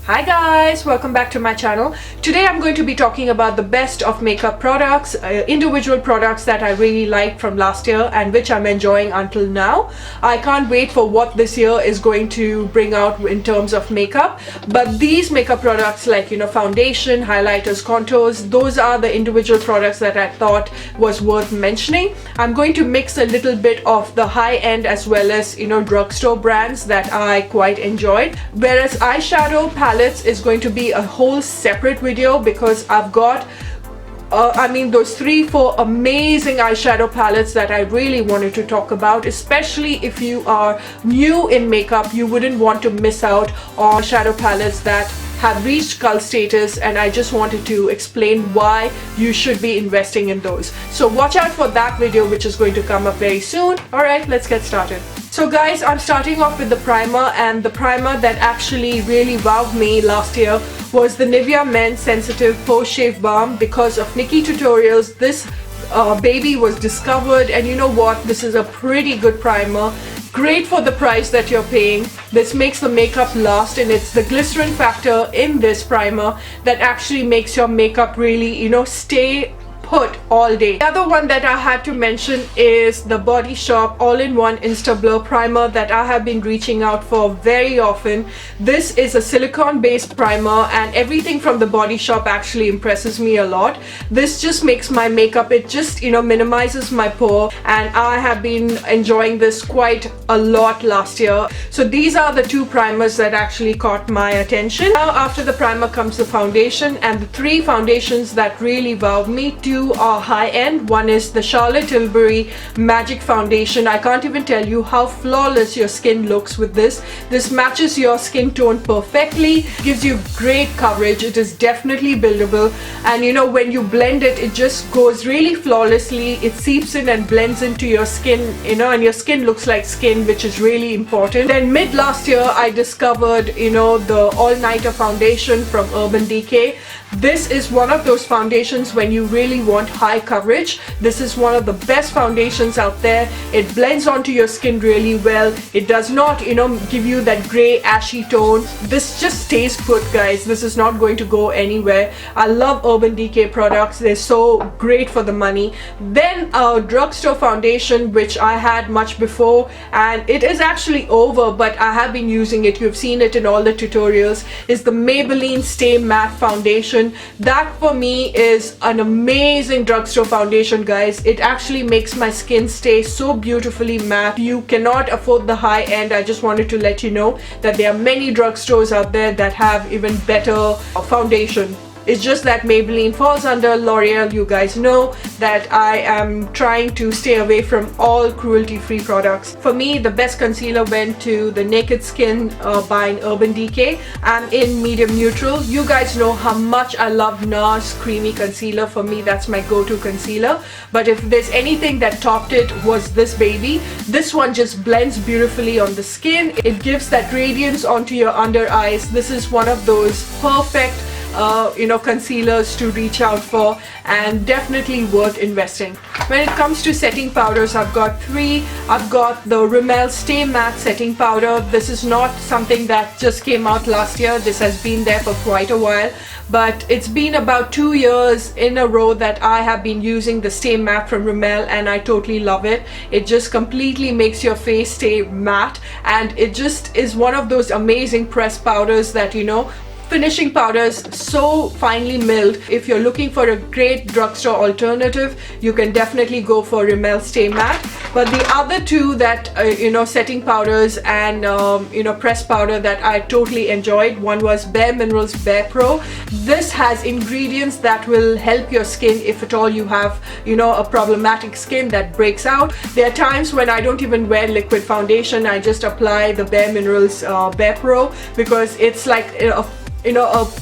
Hi guys, welcome back to my channel. Today I'm going to be talking about the best of makeup products, individual products that I really liked from last year and which I'm enjoying until now. I can't wait for what this year is going to bring out in terms of makeup, but these makeup products like foundation, highlighters, contours, those are the individual products that I thought was worth mentioning. I'm going to mix a little bit of the high-end as well as drugstore brands that I quite enjoyed, whereas eyeshadow palette is going to be a whole separate video because I've got those 3-4 amazing eyeshadow palettes that I really wanted to talk about. Especially if you are new in makeup, you wouldn't want to miss out on shadow palettes that have reached cult status, and I just wanted to explain why you should be investing in those. So watch out for that video, which is going to come up very soon. Alright, let's get started. So guys, I'm starting off with the primer, and the primer that actually really wowed me last year was the Nivea Men Sensitive Post Shave Balm. Because of Nikki tutorials, this baby was discovered, and you know what, this is a pretty good primer. Great for the price that you're paying. This makes the makeup last, and it's the glycerin factor in this primer that actually makes your makeup really stay put all day. The other one that I had to mention is the Body Shop All-in-One Insta Blur Primer that I have been reaching out for very often. This is a silicone based primer, and everything from the Body Shop actually impresses me a lot. This just makes my makeup, it just minimizes my pore, and I have been enjoying this quite a lot last year. So these are the two primers that actually caught my attention. Now after the primer comes the foundation, and the three foundations that really wowed me. Two are high-end. One is the Charlotte Tilbury Magic Foundation. I can't even tell you how flawless your skin looks with this. This matches your skin tone perfectly, gives you great coverage. It is definitely buildable, and when you blend it, it just goes really flawlessly. It seeps in and blends into your skin, and your skin looks like skin, which is really important. Then mid last year I discovered the All-Nighter Foundation from Urban Decay. This is one of those foundations when you really want high coverage. This is one of the best foundations out there. It blends onto your skin really well. It does not give you that gray ashy tone. This just stays put, guys. This is not going to go anywhere. I love Urban Decay products. They're so great for the money. Then a drugstore foundation which I had much before, and it is actually over, but I have been using it. You've seen it in all the tutorials, is the Maybelline Stay Matte Foundation. That for me is an amazing drugstore foundation, guys. It actually makes my skin stay so beautifully matte. You cannot afford the high end. I just wanted to let you know that there are many drugstores out there that have even better foundation. It's just that Maybelline falls under L'Oreal. You guys know that I am trying to stay away from all cruelty-free products. For me, the best concealer went to the Naked Skin by Urban Decay. I'm in medium neutral. You guys know how much I love NARS Creamy Concealer. For me, that's my go-to concealer. But if there's anything that topped it, was this baby. This one just blends beautifully on the skin. It gives that radiance onto your under eyes. This is one of those perfect concealers to reach out for, and definitely worth investing. When it comes to setting powders, I've got three. I've got the Rimmel Stay Matte Setting Powder. This is not something that just came out last year. This has been there for quite a while, but it's been about 2 years in a row that I have been using the Stay Matte from Rimmel, and I totally love it. It just completely makes your face stay matte, and it just is one of those amazing pressed powders that finishing powders, so finely milled. If you're looking for a great drugstore alternative, you can definitely go for Rimmel Stay Matte. But the other two that setting powders and pressed powder that I totally enjoyed, one was Bare Minerals Bare Pro. This has ingredients that will help your skin if at all you have a problematic skin that breaks out. There are times when I don't even wear liquid foundation. I just apply the Bare Minerals Bare Pro because it's like a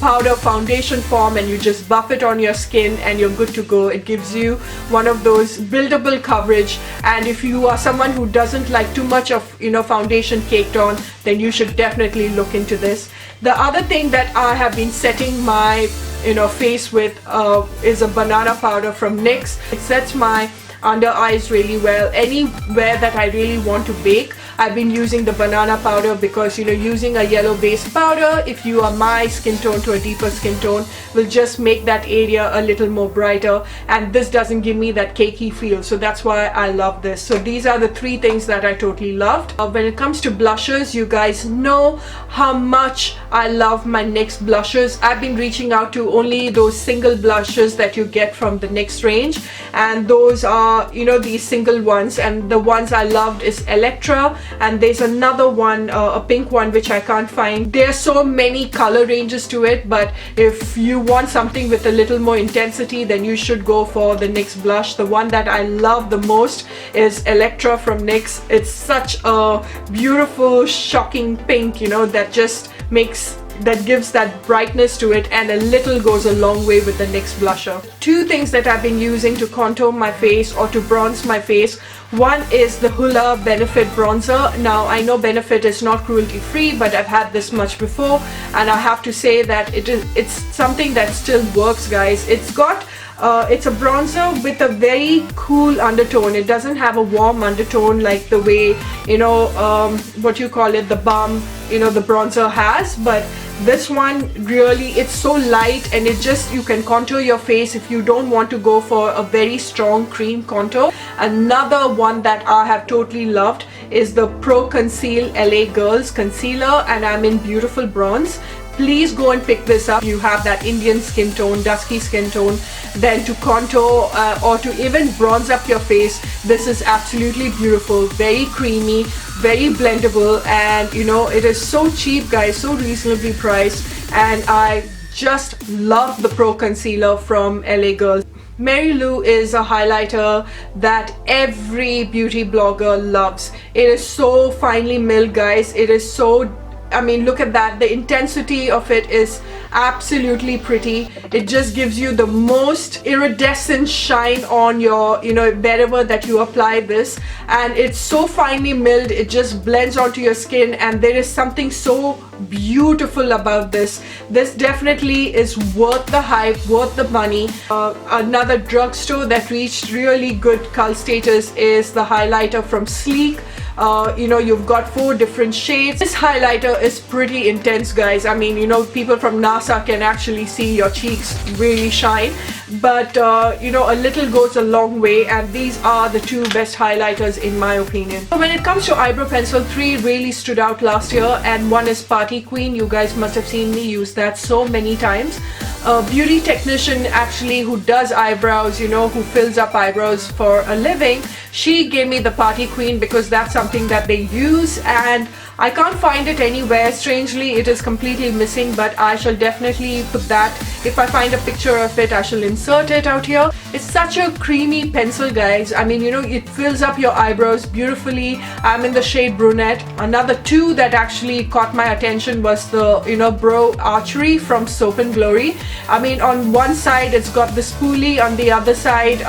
powder foundation form, and you just buff it on your skin and you're good to go. It gives you one of those buildable coverage, and if you are someone who doesn't like too much of foundation caked on, then you should definitely look into this. The other thing that I have been setting my face with is a banana powder from NYX. It sets my under eyes really well. Anywhere that I really want to bake, I've been using the banana powder because, you know, using a yellow base powder, if you are my skin tone to a deeper skin tone, will just make that area a little more brighter, and this doesn't give me that cakey feel. So that's why I love this. So these are the three things that I totally loved. When it comes to blushes, you guys know how much I love my NYX blushes. I've been reaching out to only those single blushes that you get from the NYX range, and those are, you know, these single ones, and the ones I loved is Electra, and there's another one, a pink one, which I can't find. There are so many color ranges to it, but if you want something with a little more intensity, then you should go for the NYX blush. The one that I love the most is Electra from NYX. It's such a beautiful, shocking pink, you know, that just gives that brightness to it, and a little goes a long way with the NYX blusher. Two things that I've been using to contour my face or to bronze my face. One is the Hoola Benefit bronzer. Now I know Benefit is not cruelty free, but I've had this much before, and I have to say that it's something that still works, guys. It's a bronzer with a very cool undertone. It doesn't have a warm undertone like the way, you know, what you call it, the balm, you know, the bronzer has, but this one really, it's so light, and it just, you can contour your face if you don't want to go for a very strong cream contour. Another one that I have totally loved is the Pro Conceal LA Girls Concealer, and I'm in beautiful bronze. Please go and pick this up. You have that Indian skin tone, dusky skin tone, then to contour or to even bronze up your face, this is absolutely beautiful. Very creamy, very blendable, and you know, it is so cheap, guys, so reasonably priced, and I just love the Pro Concealer from LA Girls. Mary Lou is a highlighter that every beauty blogger loves. It is so finely milled, guys. It is so, I mean, look at that. The intensity of it is absolutely pretty. It just gives you the most iridescent shine on your, you know, wherever that you apply this, and it's so finely milled. It just blends onto your skin, and there is something so beautiful about this. This definitely is worth the hype, worth the money. Another drugstore that reached really good cult status is the highlighter from Sleek. You know, you've got 4 different shades. This highlighter is pretty intense, guys. I mean, you know, people from NASA can actually see your cheeks really shine, but you know, a little goes a long way, and these are the 2 best highlighters in my opinion. So when it comes to eyebrow pencil, 3 really stood out last year, and one is Party Queen. You guys must have seen me use that so many times. A beauty technician actually who does eyebrows, you know, who fills up eyebrows for a living, she gave me the Party Queen because that's something that they use, and I can't find it anywhere. Strangely, it is completely missing, but I shall definitely put that. If I find a picture of it, I shall insert it out here. It's such a creamy pencil, guys. I mean, you know, it fills up your eyebrows beautifully. I'm in the shade Brunette. Another 2 that actually caught my attention was the, you know, Brow Archery from Soap and Glory. I mean, on one side it's got the spoolie, on the other side,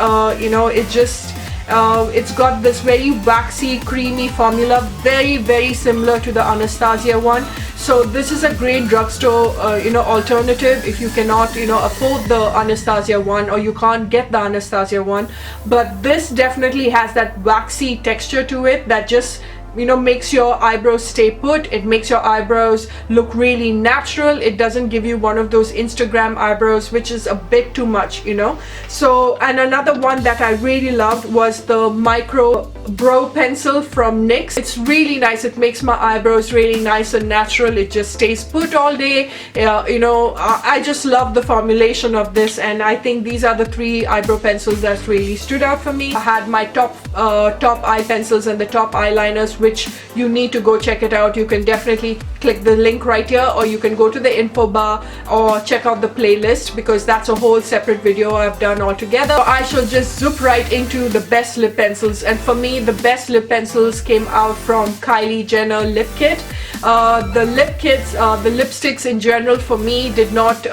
you know, it's got this very waxy, creamy formula, very similar to the Anastasia one. So this is a great drugstore, you know, alternative if you cannot, you know, afford the Anastasia one, or you can't get the Anastasia one. But this definitely has that waxy texture to it that just, you know, makes your eyebrows stay put. It makes your eyebrows look really natural. It doesn't give you one of those Instagram eyebrows, which is a bit too much, you know. So, and another one that I really loved was the Micro Brow Pencil from NYX. It's really nice. It makes my eyebrows really nice and natural. It just stays put all day. You know, I just love the formulation of this, and I think these are the 3 eyebrow pencils that really stood out for me. I had my top eye pencils and the top eyeliners, which you need to go check it out. You can definitely click the link right here, or you can go to the info bar or check out the playlist, because that's a whole separate video I've done altogether. So I shall just zoop right into the best lip pencils, and for me the best lip pencils came out from Kylie Jenner Lip Kit. The lip kits, the lipsticks in general for me did not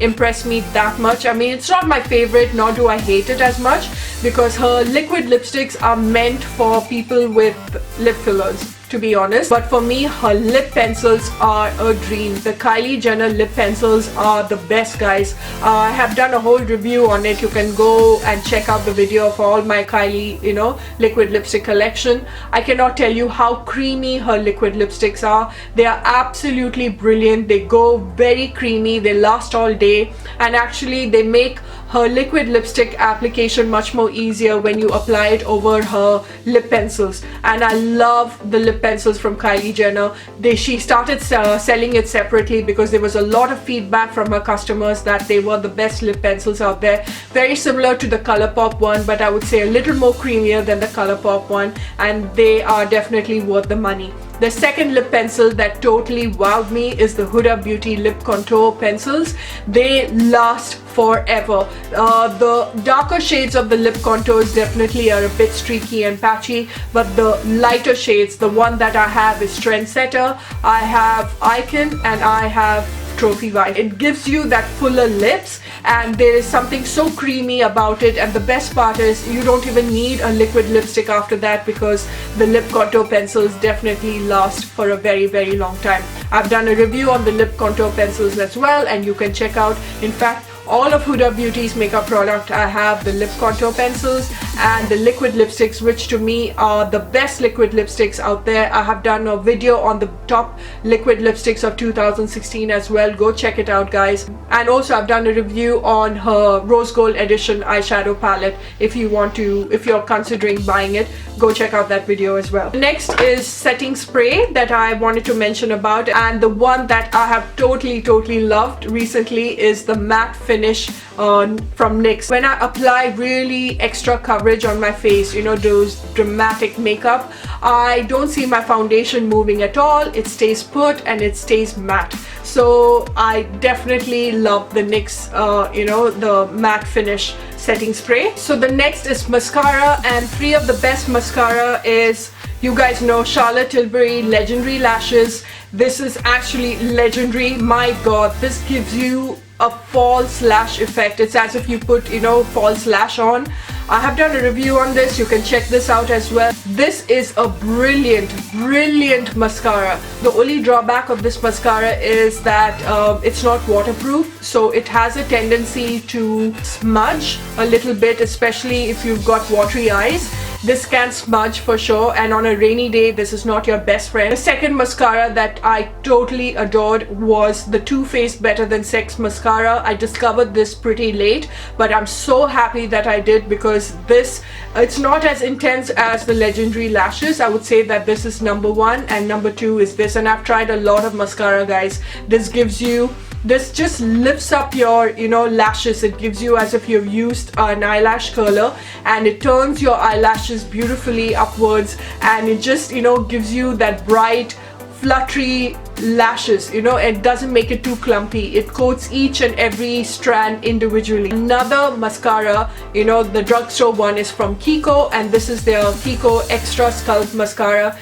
impress me that much. I mean, it's not my favorite, nor do I hate it as much, because her liquid lipsticks are meant for people with lip fillers. to be honest, but for me her lip pencils are a dream. The Kylie Jenner lip pencils are the best, guys. I have done a whole review on it. You can go and check out the video of all my Kylie, you know, liquid lipstick collection. I cannot tell you how creamy her liquid lipsticks are. They are absolutely brilliant. They go very creamy, they last all day, and actually they make her liquid lipstick application much more easier when you apply it over her lip pencils. And I love the lip pencils from Kylie Jenner. She started selling it separately because there was a lot of feedback from her customers that they were the best lip pencils out there. Very similar to the ColourPop one, but I would say a little more creamier than the ColourPop one, and they are definitely worth the money. The second lip pencil that totally wowed me is the Huda Beauty Lip Contour pencils. They last forever. The darker shades of the lip contours definitely are a bit streaky and patchy, but the lighter shades, the one that I have is Trendsetter, I have Icon, and I have Trophy Wife. It gives you that fuller lips, and there is something so creamy about it, and the best part is you don't even need a liquid lipstick after that because the lip contour pencils definitely last for a very, very long time. I've done a review on the lip contour pencils as well, and you can check out, in fact, all of Huda Beauty's makeup product. I have the lip contour pencils and the liquid lipsticks, which to me are the best liquid lipsticks out there. I have done a video on the top liquid lipsticks of 2016 as well. Go check it out, guys. And also I've done a review on her Rose Gold Edition eyeshadow palette. If you're considering buying it, go check out that video as well. Next is setting spray that I wanted to mention about, and the one that I have totally loved recently is the matte finish from NYX. When I apply really extra coverage on my face, you know, those dramatic makeup, I don't see my foundation moving at all. It stays put and it stays matte. So I definitely love the NYX, you know, the matte finish setting spray. So the next is mascara, and three of the best mascara is, you guys know, Charlotte Tilbury Legendary Lashes. This is actually legendary. My god, this gives you a false lash effect. It's as if you put, you know, false lash on. I have done a review on this. You can check this out as well. This is a brilliant mascara. The only drawback of this mascara is that it's not waterproof, so it has a tendency to smudge a little bit, especially if you've got watery eyes. This can smudge for sure, and on a rainy day this is not your best friend. The second mascara that I totally adored was the Too Faced Better Than Sex mascara. I discovered this pretty late, but I'm so happy that I did, because it's not as intense as the Legendary Lashes. I would say that this is number one, and number two is this. And I've tried a lot of mascara, guys. This just lifts up your, you know, lashes. It gives you as if you've used an eyelash curler, and it turns your eyelashes beautifully upwards, and it just, you know, gives you that bright, fluttery lashes. You know, it doesn't make it too clumpy. It coats each and every strand individually. Another mascara, you know, the drugstore one, is from Kiko, and this is their Kiko Extra Sculpt Mascara.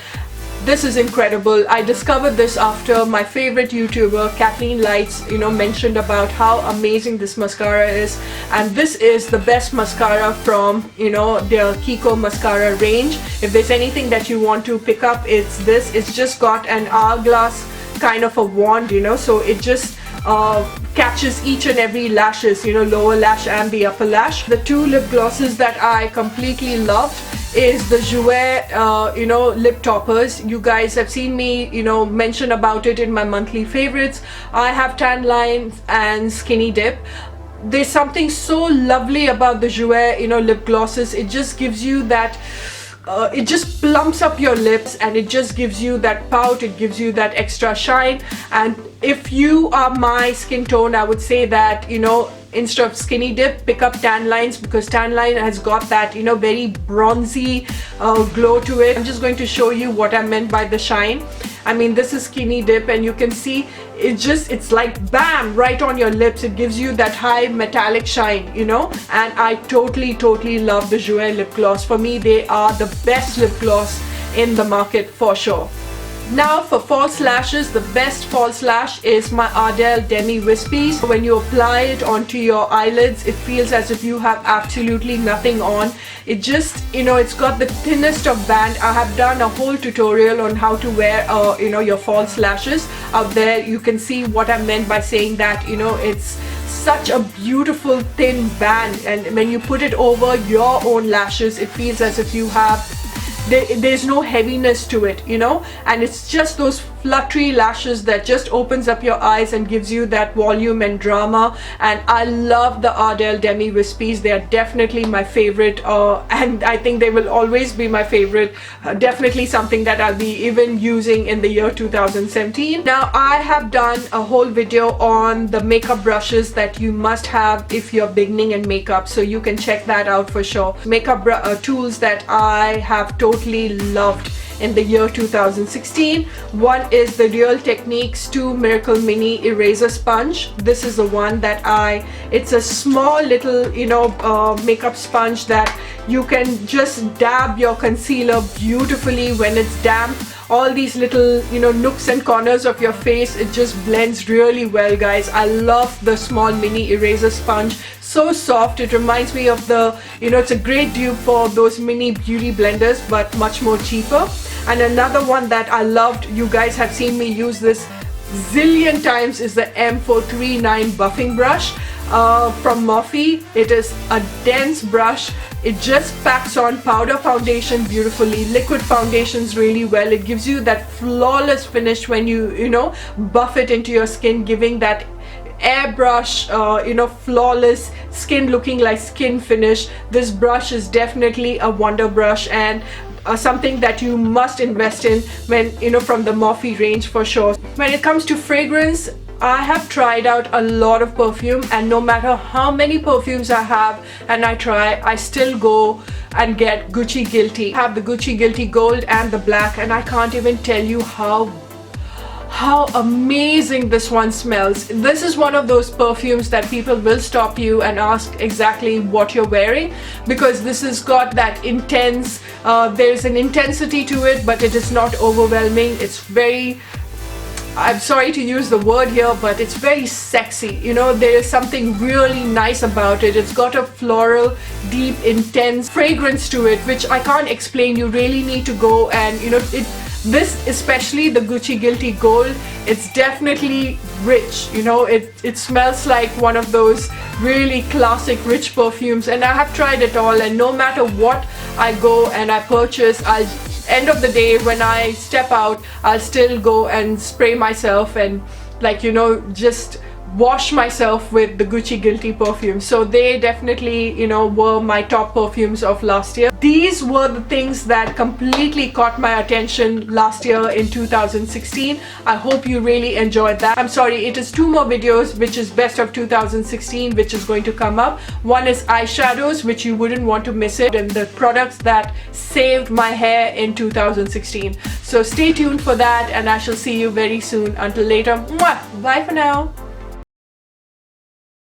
This is incredible. I discovered this after my favorite YouTuber Kathleen Lights, you know, mentioned about how amazing this mascara is, and this is the best mascara from, you know, their Kiko mascara range. If there's anything that you want to pick up, it's this. It's just got an hourglass kind of a wand, you know, so it just catches each and every lashes, you know, lower lash and the upper lash. The two lip glosses that I completely loved is the Jouer, you know, lip toppers. You guys have seen me, you know, mention about it in my monthly favorites. I have Tan Line and Skinny Dip. There's something so lovely about the Jouer, you know, lip glosses. It just gives you that it just plumps up your lips, and it just gives you that pout. It gives you that extra shine. And if you are my skin tone, I would say that, you know, instead of Skinny Dip, pick up Tan Lines, because Tan Line has got that, you know, very bronzy glow to it. I'm just going to show you what I meant by the shine. I mean, this is Skinny Dip, and you can see it's like bam, right on your lips. It gives you that high metallic shine, you know, and I totally love the Jouer lip gloss. For me, they are the best lip gloss in the market for sure. Now for false lashes, the best false lash is my Ardell Demi Wispies. When you apply it onto your eyelids, it feels as if you have absolutely nothing on. It just, it's got the thinnest of band. I have done a whole tutorial on how to wear, your false lashes out there. You can see what I meant by saying that, it's such a beautiful thin band, and when you put it over your own lashes, it feels as if you have there's no heaviness to it, and it's just those fluttery lashes that just opens up your eyes and gives you that volume and drama. And I love the Ardell Demi Wispies. They are definitely my favorite, and I think they will always be my favorite. Definitely something that I'll be even using in the year 2017. Now I have done a whole video on the makeup brushes that you must have if you're beginning in makeup, so you can check that out for sure. Makeup tools that I have totally loved in the year 2016. One is the Real Techniques 2 Miracle Mini Eraser Sponge. This is the one that it's a small little, makeup sponge that you can just dab your concealer beautifully when it's damp. All these little, nooks and corners of your face, it just blends really well, guys. I love the small mini eraser sponge. So soft. It reminds me of the, it's a great dupe for those mini beauty blenders, but much more cheaper. And another one that I loved, you guys have seen me use this zillion times, is the M439 buffing brush from Morphe. It is a dense brush. It just packs on powder foundation beautifully, liquid foundations really well. It gives you that flawless finish when you buff it into your skin, giving that airbrush, flawless skin looking like skin finish. This brush is definitely a wonder brush, and something that you must invest in when from the Morphe range for sure. When it comes to fragrance, I have tried out a lot of perfume, and no matter how many perfumes I have and I try, I still go and get Gucci Guilty. I have the Gucci Guilty Gold and the Black, and I can't even tell you how amazing this one smells. This is one of those perfumes that people will stop you and ask exactly what you're wearing, because this has got that intense, there's an intensity to it, but it is not overwhelming. It's very, I'm sorry to use the word here, but it's very sexy. There is something really nice about it. It's got a floral, deep, intense fragrance to it, which I can't explain. You really need to go and, this, especially the Gucci Guilty Gold, it's definitely rich. It smells like one of those really classic rich perfumes, and I have tried it all, and no matter what I go and I purchase, end of the day when I step out, I'll still go and spray myself and just wash myself with the Gucci Guilty perfume. So they definitely were my top perfumes of last year. These were the things that completely caught my attention last year in 2016. I hope you really enjoyed that. I'm sorry, it is two more videos, which is best of 2016, which is going to come up. One is eyeshadows, which you wouldn't want to miss it, and the products that saved my hair in 2016. So stay tuned for that, and I shall see you very soon. Until later, mwah, bye for now.